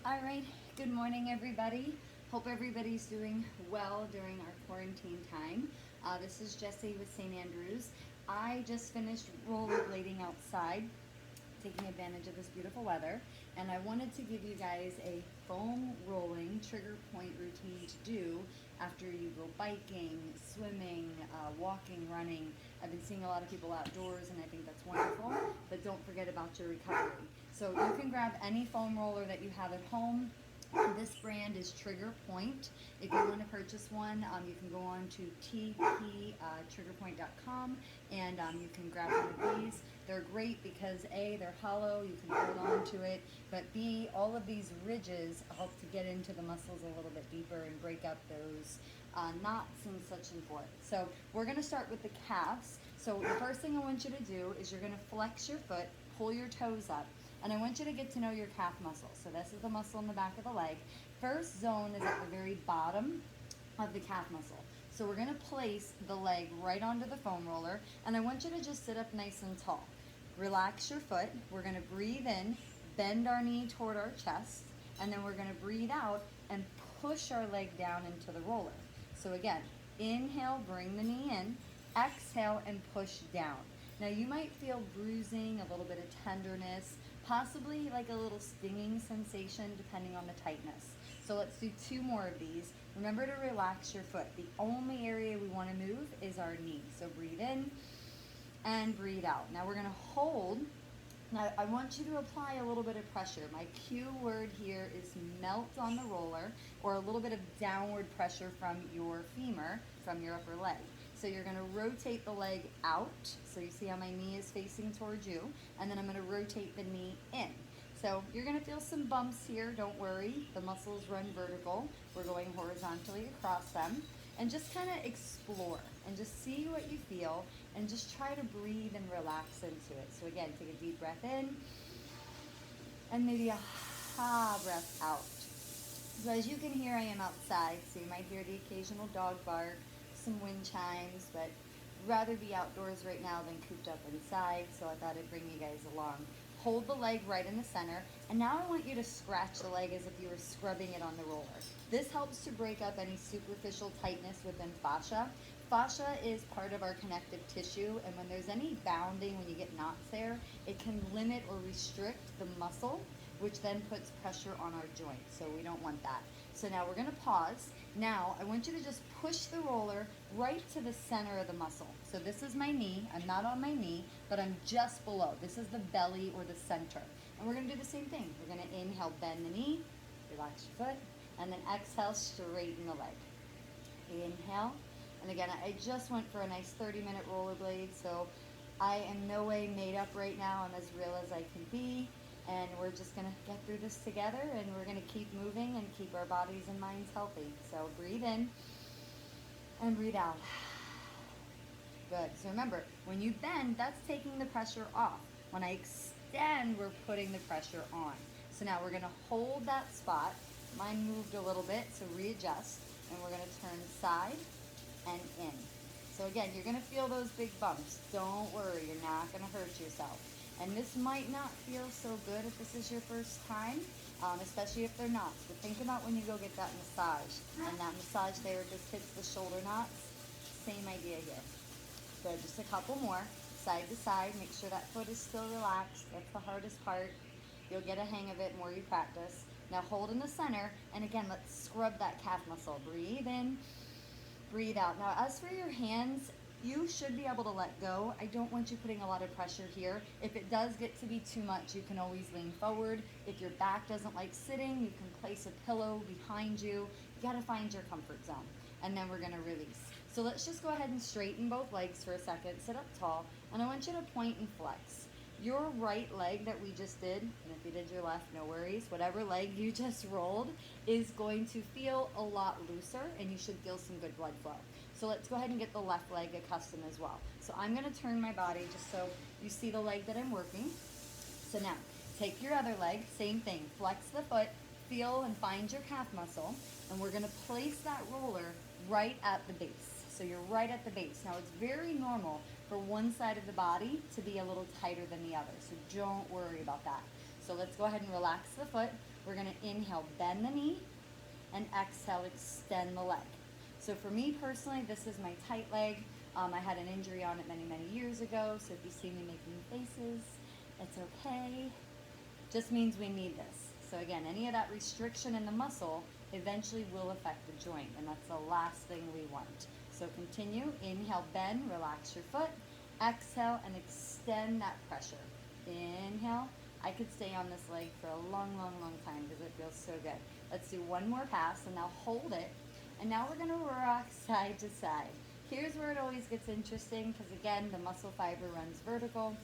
All right, good morning everybody. Hope everybody's doing well during our quarantine time. This is Jessie with St. Andrews. I just finished rollerblading outside, taking advantage of this beautiful weather, and I wanted to give you guys a foam rolling trigger point routine to do after you go biking, swimming, walking, running. I've been seeing a lot of people outdoors and I think that's wonderful, but don't forget about your recovery. So you can grab any foam roller that you have at home. This brand is Trigger Point. If you want to purchase one, you can go on to tptriggerpoint.com and you can grab one of these. They're great because A, they're hollow, you can hold on to it, but B, all of these ridges help to get into the muscles a little bit deeper and break up those knots and such and forth. So we're going to start with the calves. So the first thing I want you to do is you're going to flex your foot, pull your toes up, and I want you to get to know your calf muscle. So this is the muscle in the back of the leg. First zone is at the very bottom of the calf muscle. So we're going to place the leg right onto the foam roller, and I want you to just sit up nice and tall. Relax your foot. We're going to breathe in, bend our knee toward our chest, and then we're going to breathe out and push our leg down into the roller. So again, inhale, bring the knee in, exhale, and push down. Now you might feel bruising, a little bit of tenderness, possibly like a little stinging sensation depending on the tightness. So let's do 2 more of these. Remember to relax your foot. The only area we want to move is our knee. So breathe in and breathe out. Now we're going to hold. Now I want you to apply a little bit of pressure. My cue word here is melt on the roller, or a little bit of downward pressure from your femur, from your upper leg. So you're going to rotate the leg out. So you see how my knee is facing towards you. And then I'm going to rotate the knee in. So you're going to feel some bumps here. Don't worry. The muscles run vertical. We're going horizontally across them. And just kind of explore and just see what you feel. And just try to breathe and relax into it. So again, take a deep breath in. And maybe a ha breath out. So as you can hear, I am outside. So you might hear the occasional dog bark, some wind chimes, but rather be outdoors right now than cooped up inside, so I thought I'd bring you guys along. Hold the leg right in the center, and now I want you to scratch the leg as if you were scrubbing it on the roller. This helps to break up any superficial tightness within fascia. Fascia is part of our connective tissue, and when there's any bounding, when you get knots there, it can limit or restrict the muscle, which then puts pressure on our joints, so we don't want that. So now we're going to pause. Now I want you to just push the roller right to the center of the muscle. So this is my knee. I'm not on my knee, but I'm just below. This is the belly or the center. And we're going to do the same thing. We're going to inhale, bend the knee, relax your foot, and then exhale, straighten the leg. Inhale. And again, I just went for a nice 30-minute rollerblade, so I am no way made up right now. I'm as real as I can be. And we're just going to get through this together, and we're going to keep moving and keep our bodies and minds healthy. So breathe in and breathe out. Good. So remember, when you bend, that's taking the pressure off. When I extend, we're putting the pressure on. So now we're going to hold that spot. Mine moved a little bit, so readjust. And we're going to turn side and in. So again, you're going to feel those big bumps. Don't worry, you're not going to hurt yourself. And this might not feel so good if this is your first time, especially if they're knots. But think about when you go get that massage, and that massage therapist hits the shoulder knots. Same idea here. So just a couple more, side to side. Make sure that foot is still relaxed. That's the hardest part. You'll get a hang of it more you practice. Now hold in the center, and again, let's scrub that calf muscle. Breathe in, breathe out. Now as for your hands, you should be able to let go. I don't want you putting a lot of pressure here. If it does get to be too much, you can always lean forward. If your back doesn't like sitting, you can place a pillow behind you. You gotta find your comfort zone. And then we're gonna release. So let's just go ahead and straighten both legs for a second. Sit up tall, and I want you to point and flex. Your right leg that we just did, and if you did your left, no worries, whatever leg you just rolled is going to feel a lot looser, and you should feel some good blood flow. So let's go ahead and get the left leg accustomed as well. So I'm going to turn my body just so you see the leg that I'm working. So now, take your other leg, same thing, flex the foot, feel and find your calf muscle, and we're going to place that roller right at the base. So you're right at the base. Now it's very normal for one side of the body to be a little tighter than the other, so don't worry about that. So let's go ahead and relax the foot, We're gonna inhale, bend the knee, and exhale, extend the leg. So for me personally, this is my tight leg. I had an injury on it many, many years ago, so if you see me making faces, it's okay. Just means we need this. So again, any of that restriction in the muscle eventually will affect the joint, and that's the last thing we want. So continue, inhale, bend, relax your foot, exhale, and extend that pressure. Inhale. I could stay on this leg for a long, long, long time because it feels so good. Let's do one more pass, and now hold it. And now we're gonna rock side to side. Here's where it always gets interesting because again, the muscle fiber runs vertical.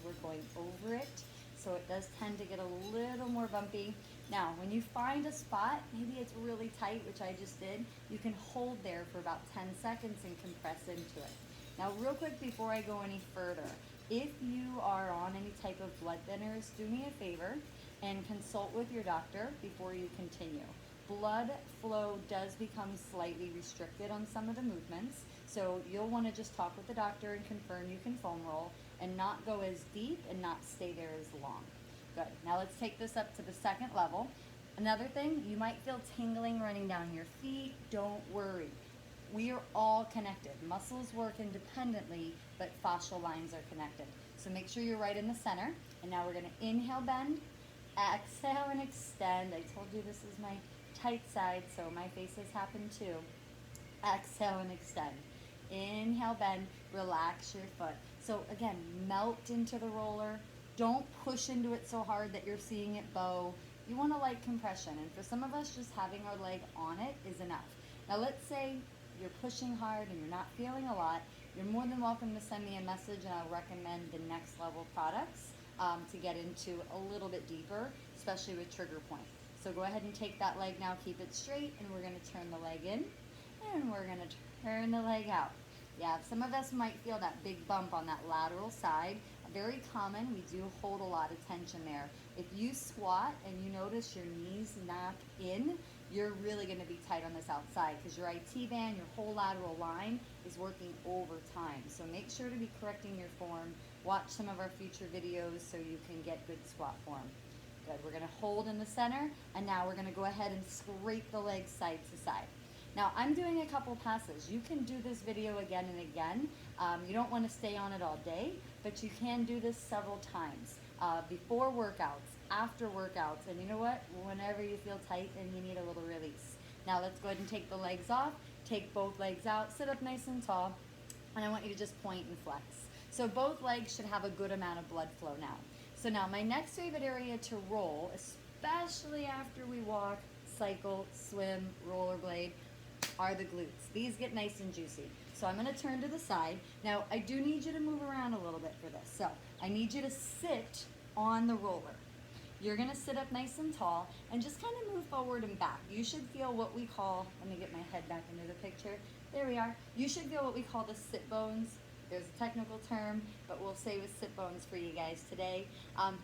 We're going over it, so it does tend to get a little more bumpy. Now, when you find a spot, maybe it's really tight, which I just did, you can hold there for about 10 seconds and compress into it. Now, real quick before I go any further, if you are on any type of blood thinners, do me a favor and consult with your doctor before you continue. Blood flow does become slightly restricted on some of the movements, so you'll want to just talk with the doctor and confirm you can foam roll and not go as deep and not stay there as long. Good. Now let's take this up to the second level. Another thing, you might feel tingling running down your feet. Don't worry. We are all connected. Muscles work independently, but fascial lines are connected. So make sure you're right in the center. And now we're going to inhale, bend, exhale, and extend. I told you this is my tight side, so my faces happen too. Exhale and extend. Inhale, bend, relax your foot. So again, melt into the roller. Don't push into it so hard that you're seeing it bow. You want a light compression, and for some of us, just having our leg on it is enough. Now let's say you're pushing hard and you're not feeling a lot. You're more than welcome to send me a message, and I'll recommend the next level products to get into a little bit deeper, especially with trigger point. So go ahead and take that leg now, keep it straight, and we're gonna turn the leg in, and we're gonna turn the leg out. Yeah, some of us might feel that big bump on that lateral side. Very common, we do hold a lot of tension there. If you squat and you notice your knees knock in, you're really gonna be tight on this outside because your IT band, your whole lateral line is working overtime. So make sure to be correcting your form. Watch some of our future videos so you can get good squat form. Good, we're gonna hold in the center, and now we're gonna go ahead and scrape the legs side to side. Now, I'm doing a couple passes. You can do this video again and again. You don't want to stay on it all day, but you can do this several times. Before workouts, after workouts, and you know what? Whenever you feel tight and you need a little release. Now, let's go ahead and take the legs off. Take both legs out, sit up nice and tall, and I want you to just point and flex. So both legs should have a good amount of blood flow now. So now, my next favorite area to roll, especially after we walk, cycle, swim, rollerblade, are the glutes. These get nice and juicy. So I'm going to turn to the side. Now, I do need you to move around a little bit for this. So I need you to sit on the roller. You're going to sit up nice and tall and just kind of move forward and back. You should feel what we call, let me get my head back into the picture. There we are. You should feel what we call the sit bones. There's a technical term, but we'll say with sit bones for you guys today.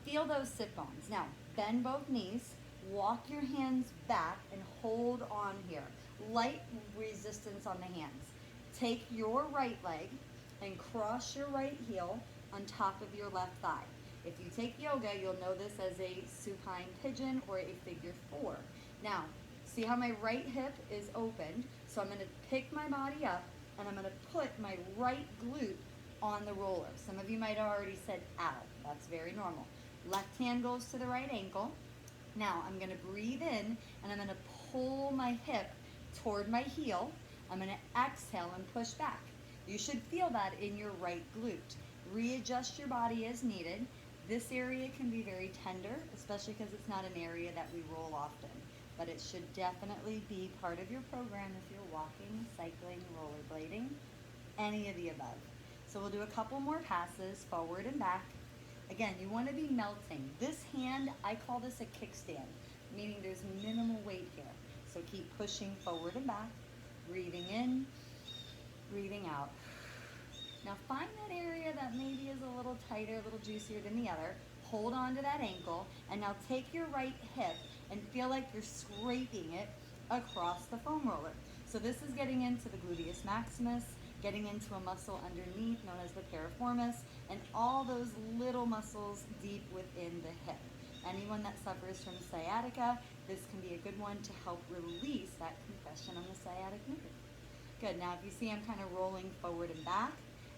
Feel those sit bones. Now, bend both knees, walk your hands back, and hold on here. Light resistance on the hands. Take your right leg and cross your right heel on top of your left thigh. If you take yoga, you'll know this as a supine pigeon or a figure four. Now, see how my right hip is opened? So I'm going to pick my body up and I'm going to put my right glute on the roller. Some of you might have already said, ow. That's very normal. Left hand goes to the right ankle. Now, I'm going to breathe in and I'm going to pull my hip toward my heel. I'm going to exhale and push back. You should feel that in your right glute. Readjust your body as needed. This area can be very tender, especially because it's not an area that we roll often. But it should definitely be part of your program if you're walking, cycling, rollerblading, any of the above. So we'll do a couple more passes, forward and back. Again, you want to be melting. This hand, I call this a kickstand, meaning there's minimal weight here. So keep pushing forward and back, breathing in, breathing out. Now find that area that maybe is a little tighter, a little juicier than the other. Hold on to that ankle, and now take your right hip and feel like you're scraping it across the foam roller. So this is getting into the gluteus maximus, getting into a muscle underneath known as the piriformis, and all those little muscles deep within the hip. Anyone that suffers from sciatica, this can be a good one to help release that compression on the sciatic nerve. Good, now if you see I'm kind of rolling forward and back,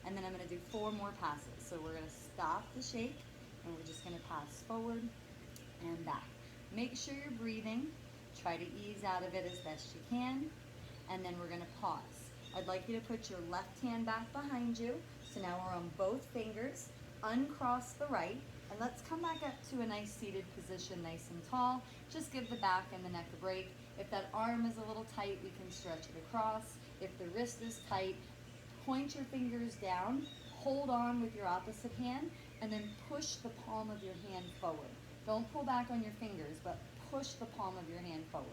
and then I'm going to do 4 more passes. So we're going to stop the shake, and we're just going to pass forward and back. Make sure you're breathing. Try to ease out of it as best you can, and then we're going to pause. I'd like you to put your left hand back behind you. So now we're on both fingers. Uncross the right, and let's come back up to a nice seated position, nice and tall. Just give the back and the neck a break. If that arm is a little tight, we can stretch it across. If the wrist is tight, point your fingers down, hold on with your opposite hand, and then push the palm of your hand forward. Don't pull back on your fingers, but push the palm of your hand forward.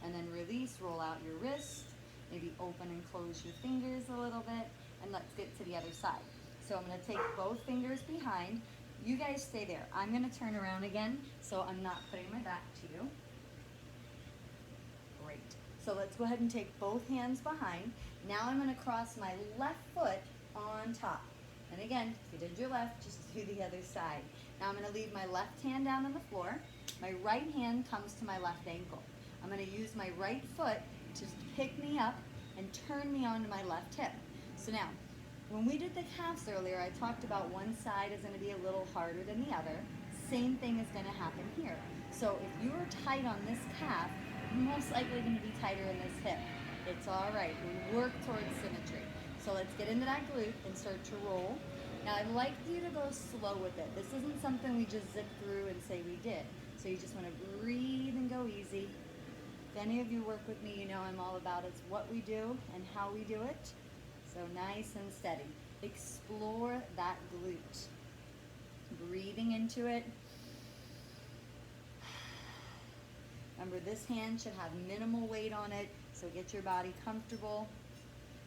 And then release, roll out your wrist, maybe open and close your fingers a little bit, and let's get to the other side. So I'm going to take both fingers behind. You guys stay there. I'm going to turn around again, so I'm not putting my back to you. Great. So let's go ahead and take both hands behind. Now I'm going to cross my left foot on top. And again, if you did your left, just do the other side. Now I'm going to leave my left hand down on the floor. My right hand comes to my left ankle. I'm going to use my right foot to pick me up and turn me onto my left hip. So now, when we did the calves earlier, I talked about one side is going to be a little harder than the other. Same thing is going to happen here. So if you are tight on this calf, you're most likely going to be tighter in this hip. It's all right. We work towards symmetry. So let's get into that glute and start to roll. Now I'd like you to go slow with it. This isn't something we just zip through and say we did. So you just want to breathe and go easy. If any of you work with me, you know I'm all about it's what we do and how we do it. So nice and steady. Explore that glute. Breathing into it. Remember, this hand should have minimal weight on it, so get your body comfortable.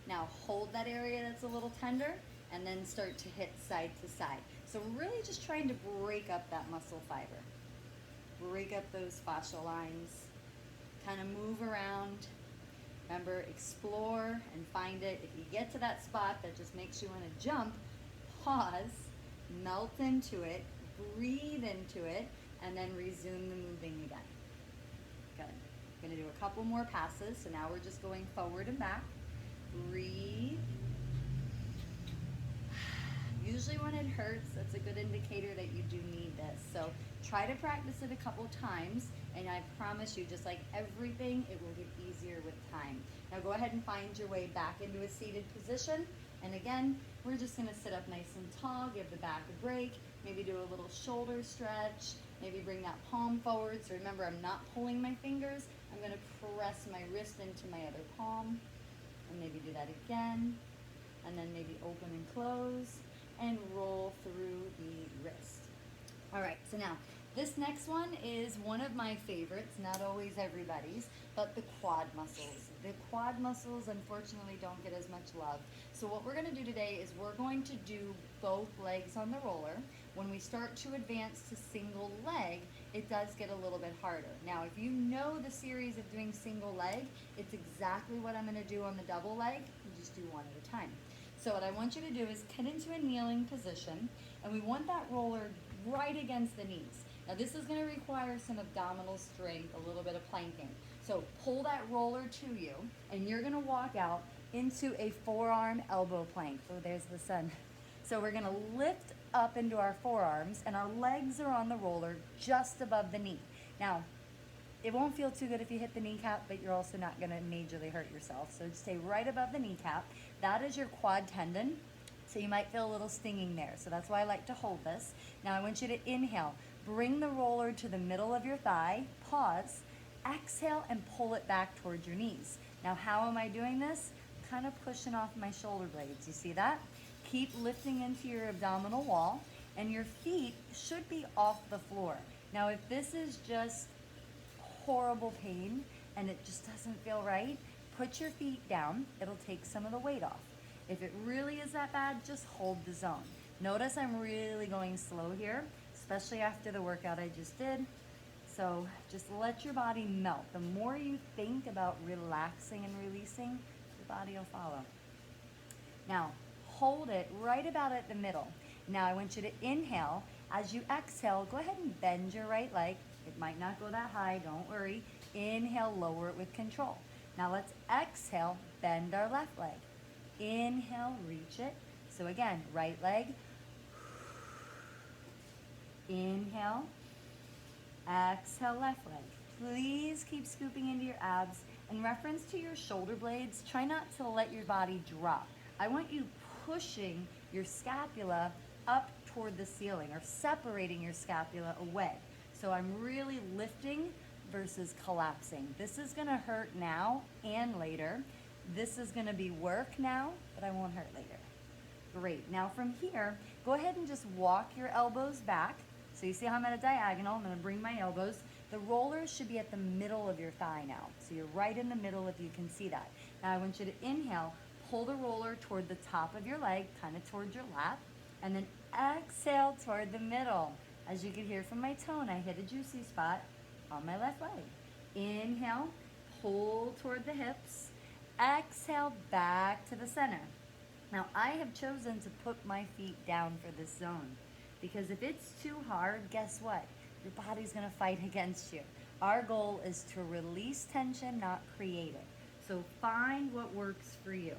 Now hold that area that's a little tender, and then start to hit side to side. So we're really just trying to break up that muscle fiber. Break up those fascial lines. Kind of move around. Remember, explore and find it. If you get to that spot that just makes you want to jump, pause, melt into it, breathe into it, and then resume the moving again. Good. I'm going to do a couple more passes. So now we're just going forward and back. Breathe. Usually when it hurts, that's a good indicator that you do need this. So try to practice it a couple times, and I promise you, just like everything, it will get easier with time. Now go ahead and find your way back into a seated position. And again, we're just going to sit up nice and tall, give the back a break, maybe do a little shoulder stretch, maybe bring that palm forward. So remember, I'm not pulling my fingers. I'm going to press my wrist into my other palm, and maybe do that again, and then maybe open and close, and roll through the wrist. All right, so now this next one is one of my favorites, not always everybody's, but the quad muscles. The quad muscles, unfortunately, don't get as much love. So what we're going to do today is we're going to do both legs on the roller. When we start to advance to single leg, it does get a little bit harder. Now, if you know the series of doing single leg, it's exactly what I'm going to do on the double leg. You just do one at a time. So what I want you to do is get into a kneeling position, and we want that roller right against the knees. Now this is going to require some abdominal strength, a little bit of planking. So pull that roller to you, and you're going to walk out into a forearm elbow plank. Oh, there's the sun. So we're going to lift up into our forearms, and our legs are on the roller just above the knee. Now, it won't feel too good if you hit the kneecap, but you're also not going to majorly hurt yourself. So stay right above the kneecap. That is your quad tendon. So you might feel a little stinging there. So that's why I like to hold this. Now I want you to inhale. Bring the roller to the middle of your thigh. Pause. Exhale and pull it back towards your knees. Now how am I doing this? Kind of pushing off my shoulder blades. You see that? Keep lifting into your abdominal wall, and your feet should be off the floor. Now if this is just horrible pain and it just doesn't feel right, put your feet down. It'll take some of the weight off. If it really is that bad, just hold the zone. Notice I'm really going slow here, especially after the workout I just did. So just let your body melt. The more you think about relaxing and releasing, your body will follow. Now hold it right about at the middle. Now I want you to inhale As you exhale, go ahead and bend your right leg. It might not go that high, don't worry. Inhale, lower it with control. Now let's exhale, bend our left leg. Inhale, reach it. So again, right leg. Inhale, exhale, left leg. Please keep scooping into your abs. In reference to your shoulder blades, try not to let your body drop. I want you pushing your scapula up toward the ceiling or separating your scapula away. So I'm really lifting versus collapsing. This is gonna hurt now and later. This is gonna be work now, but I won't hurt later. Great, now from here, go ahead and just walk your elbows back. So you see how I'm at a diagonal, I'm gonna bring my elbows. The rollers should be at the middle of your thigh now. So you're right in the middle if you can see that. Now I want you to inhale, pull the roller toward the top of your leg, kind of towards your lap, and then exhale toward the middle. As you can hear from my tone, I hit a juicy spot on my left leg. Inhale, pull toward the hips. Exhale, back to the center. Now I have chosen to put my feet down for this zone because if it's too hard, guess what? Your body's gonna fight against you. Our goal is to release tension, not create it. So find what works for you.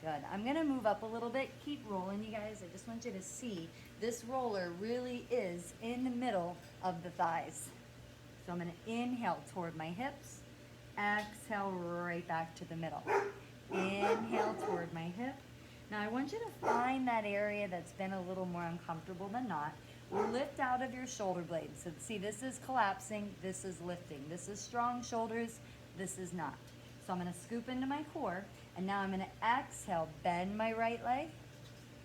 Good. I'm gonna move up a little bit. Keep rolling, you guys. I just want you to see this roller really is in the middle of the thighs. So I'm gonna inhale toward my hips, exhale right back to the middle. Inhale toward my hip. Now I want you to find that area that's been a little more uncomfortable than not. Lift out of your shoulder blades. So see, this is collapsing, this is lifting. This is strong shoulders, this is not. So I'm gonna scoop into my core, and now I'm gonna exhale, bend my right leg,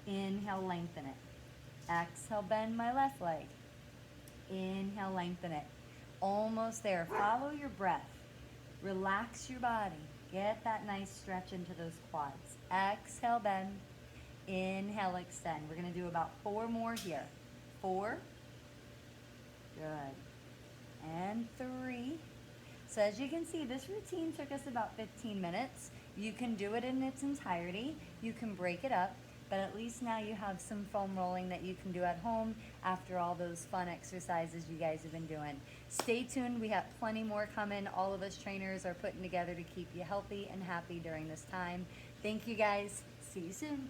inhale, lengthen it. Exhale, bend my left leg. Inhale, lengthen it. Almost there. Follow your breath. Relax your body. Get that nice stretch into those quads. Exhale, bend. Inhale, extend. We're gonna do about 4 more here. 4. Good. And 3. So as you can see, this routine took us about 15 minutes. You can do it in its entirety. You can break it up, but at least now you have some foam rolling that you can do at home after all those fun exercises you guys have been doing. Stay tuned. We have plenty more coming. All of us trainers are putting together to keep you healthy and happy during this time. Thank you guys. See you soon.